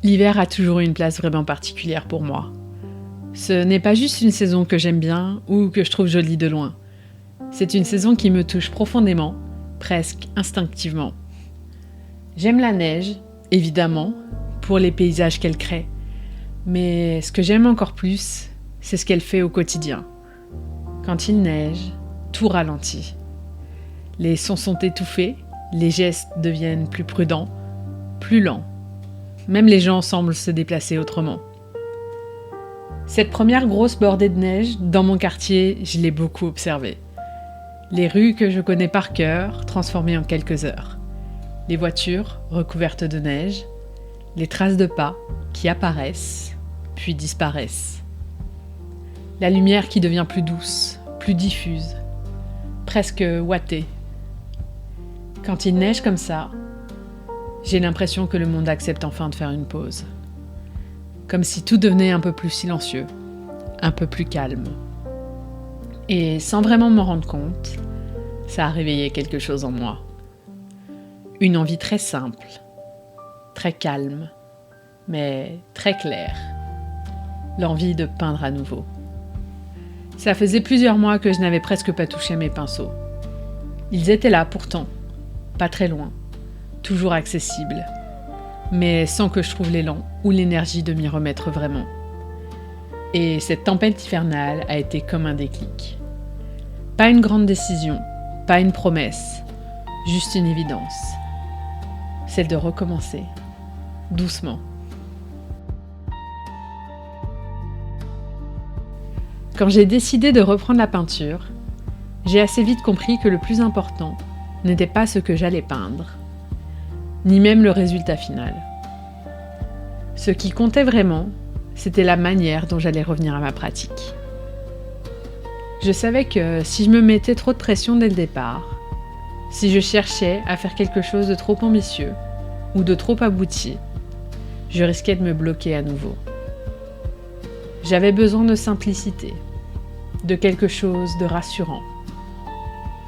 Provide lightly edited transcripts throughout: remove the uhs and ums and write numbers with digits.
L'hiver a toujours une place vraiment particulière pour moi. Ce n'est pas juste une saison que j'aime bien ou que je trouve jolie de loin. C'est une saison qui me touche profondément, presque instinctivement. J'aime la neige, évidemment, pour les paysages qu'elle crée. Mais ce que j'aime encore plus, c'est ce qu'elle fait au quotidien. Quand il neige, tout ralentit. Les sons sont étouffés, les gestes deviennent plus prudents, plus lents. Même les gens semblent se déplacer autrement. Cette première grosse bordée de neige, dans mon quartier, je l'ai beaucoup observée. Les rues que je connais par cœur, transformées en quelques heures. Les voitures recouvertes de neige, les traces de pas qui apparaissent, puis disparaissent. La lumière qui devient plus douce, plus diffuse, presque ouatée. Quand il neige comme ça, j'ai l'impression que le monde accepte enfin de faire une pause. Comme si tout devenait un peu plus silencieux, un peu plus calme. Et sans vraiment m'en rendre compte, ça a réveillé quelque chose en moi. Une envie très simple, très calme, mais très claire. L'envie de peindre à nouveau. Ça faisait plusieurs mois que je n'avais presque pas touché mes pinceaux. Ils étaient là pourtant, pas très loin, toujours accessibles, mais sans que je trouve l'élan ou l'énergie de m'y remettre vraiment. Et cette tempête hivernale a été comme un déclic. Pas une grande décision, pas une promesse, juste une évidence. Celle de recommencer, doucement. Quand j'ai décidé de reprendre la peinture, j'ai assez vite compris que le plus important n'était pas ce que j'allais peindre, ni même le résultat final. Ce qui comptait vraiment, c'était la manière dont j'allais revenir à ma pratique. Je savais que si je me mettais trop de pression dès le départ, si je cherchais à faire quelque chose de trop ambitieux ou de trop abouti, je risquais de me bloquer à nouveau. J'avais besoin de simplicité, de quelque chose de rassurant,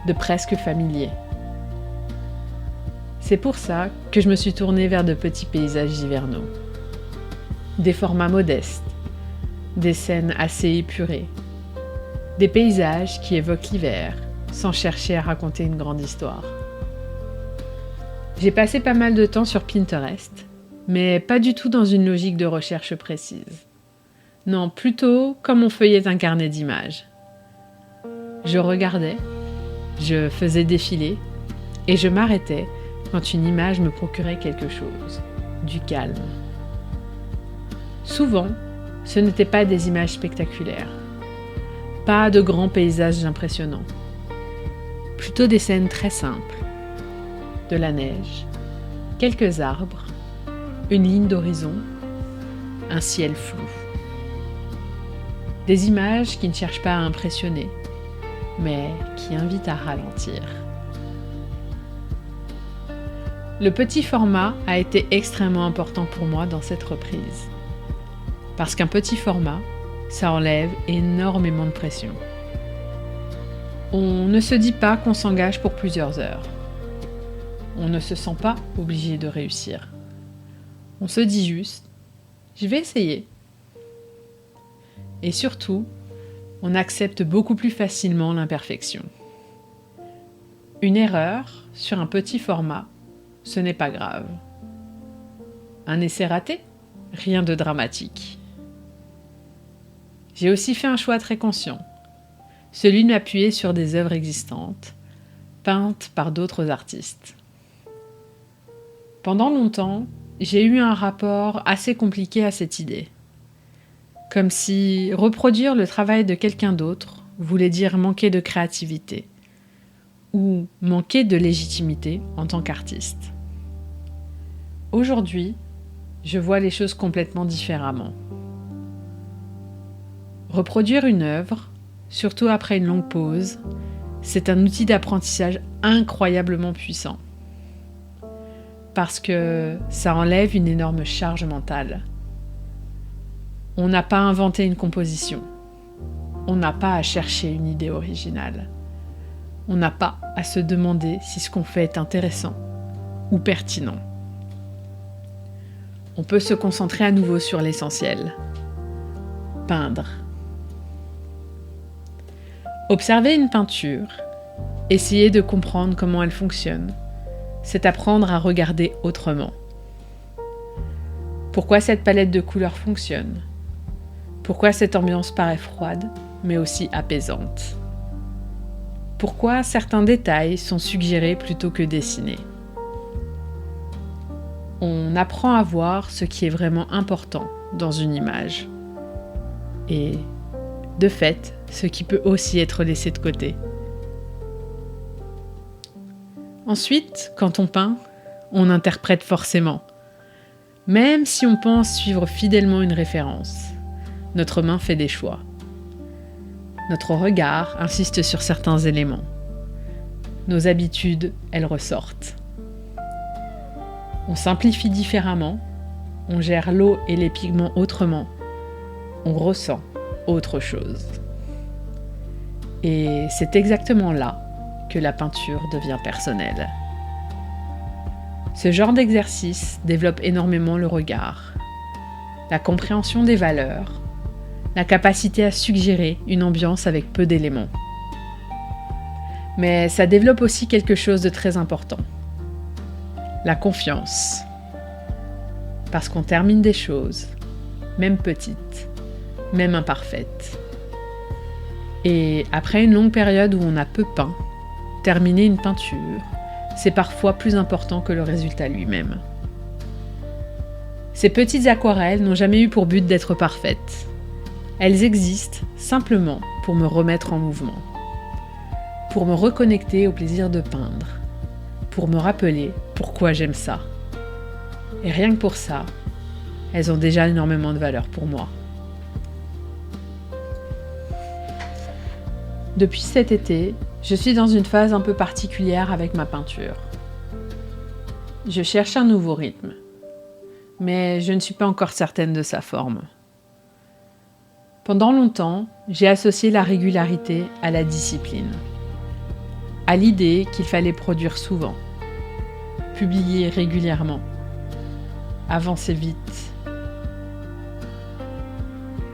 de presque familier. C'est pour ça que je me suis tournée vers de petits paysages hivernaux. Des formats modestes, des scènes assez épurées, des paysages qui évoquent l'hiver sans chercher à raconter une grande histoire. J'ai passé pas mal de temps sur Pinterest, mais pas du tout dans une logique de recherche précise. Non, plutôt comme on feuillait un carnet d'images. Je regardais, je faisais défiler et je m'arrêtais quand une image me procurait quelque chose, du calme. Souvent, ce n'étaient pas des images spectaculaires, pas de grands paysages impressionnants, plutôt des scènes très simples, de la neige, quelques arbres, une ligne d'horizon, un ciel flou. Des images qui ne cherchent pas à impressionner, mais qui invitent à ralentir. Le petit format a été extrêmement important pour moi dans cette reprise. Parce qu'un petit format, ça enlève énormément de pression. On ne se dit pas qu'on s'engage pour plusieurs heures. On ne se sent pas obligé de réussir. On se dit juste, je vais essayer. Et surtout, on accepte beaucoup plus facilement l'imperfection. Une erreur sur un petit format, ce n'est pas grave. Un essai raté? Rien de dramatique. J'ai aussi fait un choix très conscient, celui de m'appuyer sur des œuvres existantes, peintes par d'autres artistes. Pendant longtemps, j'ai eu un rapport assez compliqué à cette idée. Comme si reproduire le travail de quelqu'un d'autre voulait dire manquer de créativité ou manquer de légitimité en tant qu'artiste. Aujourd'hui, je vois les choses complètement différemment. Reproduire une œuvre, surtout après une longue pause, c'est un outil d'apprentissage incroyablement puissant. Parce que ça enlève une énorme charge mentale. On n'a pas inventé une composition. On n'a pas à chercher une idée originale. On n'a pas à se demander si ce qu'on fait est intéressant ou pertinent. on peut se concentrer à nouveau sur l'essentiel. Peindre. Observer une peinture, essayer de comprendre comment elle fonctionne, c'est apprendre à regarder autrement. Pourquoi cette palette de couleurs fonctionne? Pourquoi cette ambiance paraît froide, mais aussi apaisante? Pourquoi certains détails sont suggérés plutôt que dessinés? On apprend à voir ce qui est vraiment important dans une image. Et, de fait, ce qui peut aussi être laissé de côté. Ensuite, quand on peint, on interprète forcément. Même si on pense suivre fidèlement une référence, notre main fait des choix. Notre regard insiste sur certains éléments. Nos habitudes, elles ressortent. On simplifie différemment, on gère l'eau et les pigments autrement, on ressent autre chose. Et c'est exactement là que la peinture devient personnelle. Ce genre d'exercice développe énormément le regard, la compréhension des valeurs, la capacité à suggérer une ambiance avec peu d'éléments. Mais ça développe aussi quelque chose de très important. La confiance. Parce qu'on termine des choses, même petites, même imparfaites. Et après une longue période où on a peu peint, terminer une peinture, c'est parfois plus important que le résultat lui-même. Ces petites aquarelles n'ont jamais eu pour but d'être parfaites. Elles existent simplement pour me remettre en mouvement, pour me reconnecter au plaisir de peindre, pour me rappeler pourquoi j'aime ça. Et rien que pour ça, elles ont déjà énormément de valeur pour moi. Depuis cet été, je suis dans une phase un peu particulière avec ma peinture. Je cherche un nouveau rythme, mais je ne suis pas encore certaine de sa forme. Pendant longtemps, j'ai associé la régularité à la discipline, à l'idée qu'il fallait produire souvent, publier régulièrement, avancer vite.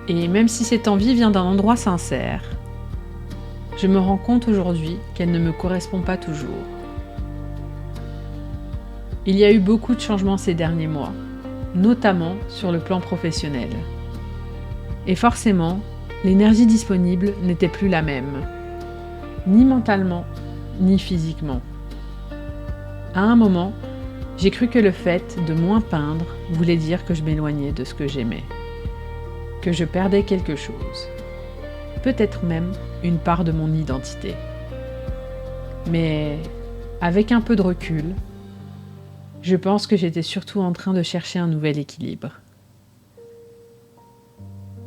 Et même si cette envie vient d'un endroit sincère, je me rends compte aujourd'hui qu'elle ne me correspond pas toujours. Il y a eu beaucoup de changements ces derniers mois, notamment sur le plan professionnel. Et forcément, l'énergie disponible n'était plus la même, ni mentalement, ni physiquement. À un moment, j'ai cru que le fait de moins peindre voulait dire que je m'éloignais de ce que j'aimais, que je perdais quelque chose, peut-être même une part de mon identité. Mais avec un peu de recul, je pense que j'étais surtout en train de chercher un nouvel équilibre.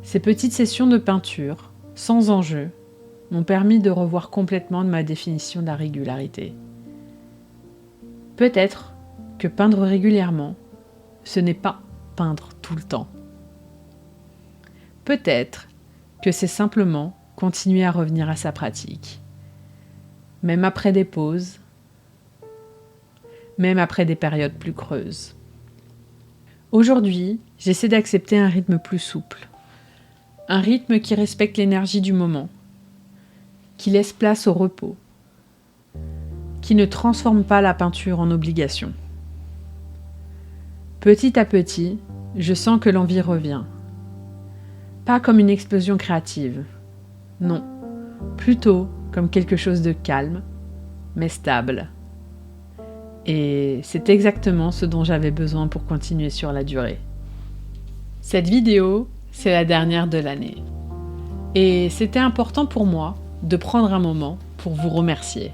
Ces petites sessions de peinture, sans enjeu, m'ont permis de revoir complètement ma définition de la régularité. Peut-être que peindre régulièrement, ce n'est pas peindre tout le temps. Peut-être que c'est simplement continuer à revenir à sa pratique, même après des pauses, même après des périodes plus creuses. Aujourd'hui, j'essaie d'accepter un rythme plus souple, un rythme qui respecte l'énergie du moment, qui laisse place au repos, qui ne transforme pas la peinture en obligation. Petit à petit, je sens que l'envie revient. Pas comme une explosion créative, non, plutôt comme quelque chose de calme, mais stable. Et c'est exactement ce dont j'avais besoin pour continuer sur la durée. Cette vidéo, c'est la dernière de l'année. Et c'était important pour moi de prendre un moment pour vous remercier.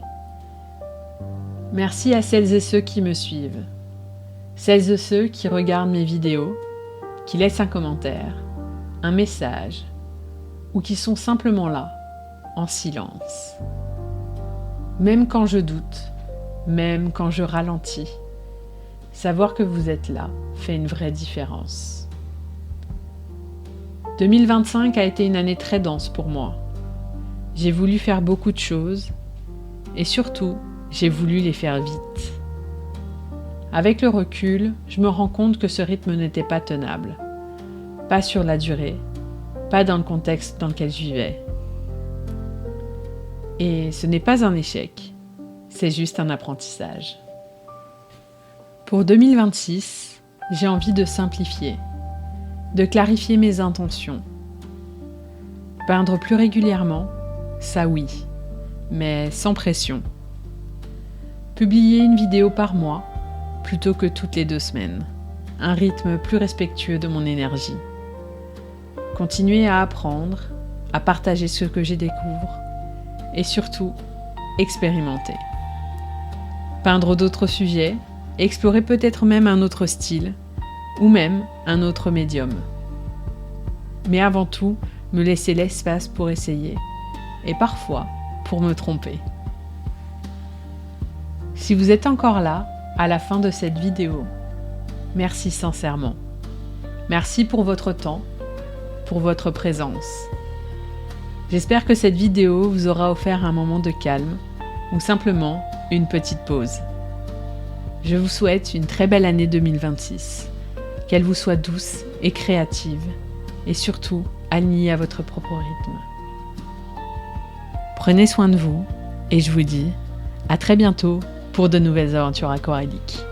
Merci à celles et ceux qui me suivent, celles et ceux qui regardent mes vidéos, qui laissent un commentaire, un message, ou qui sont simplement là, en silence. Même quand je doute, même quand je ralentis, savoir que vous êtes là fait une vraie différence. 2025 a été une année très dense pour moi. J'ai voulu faire beaucoup de choses et surtout, j'ai voulu les faire vite. Avec le recul, je me rends compte que ce rythme n'était pas tenable. Pas sur la durée, pas dans le contexte dans lequel je vivais. Et ce n'est pas un échec, c'est juste un apprentissage. Pour 2026, j'ai envie de simplifier, de clarifier mes intentions. Peindre plus régulièrement, ça oui, mais sans pression. Publier une vidéo par mois, plutôt que toutes les 2 semaines. Un rythme plus respectueux de mon énergie. Continuer à apprendre, à partager ce que j'y découvre et surtout, expérimenter. Peindre d'autres sujets, explorer peut-être même un autre style ou même un autre médium. Mais avant tout, me laisser l'espace pour essayer et parfois pour me tromper. Si vous êtes encore là, à la fin de cette vidéo, merci sincèrement. Merci pour votre temps, pour votre présence. J'espère que cette vidéo vous aura offert un moment de calme ou simplement une petite pause. Je vous souhaite une très belle année 2026, qu'elle vous soit douce et créative et surtout alignée à votre propre rythme. Prenez soin de vous et je vous dis à très bientôt pour de nouvelles aventures aquarelliques.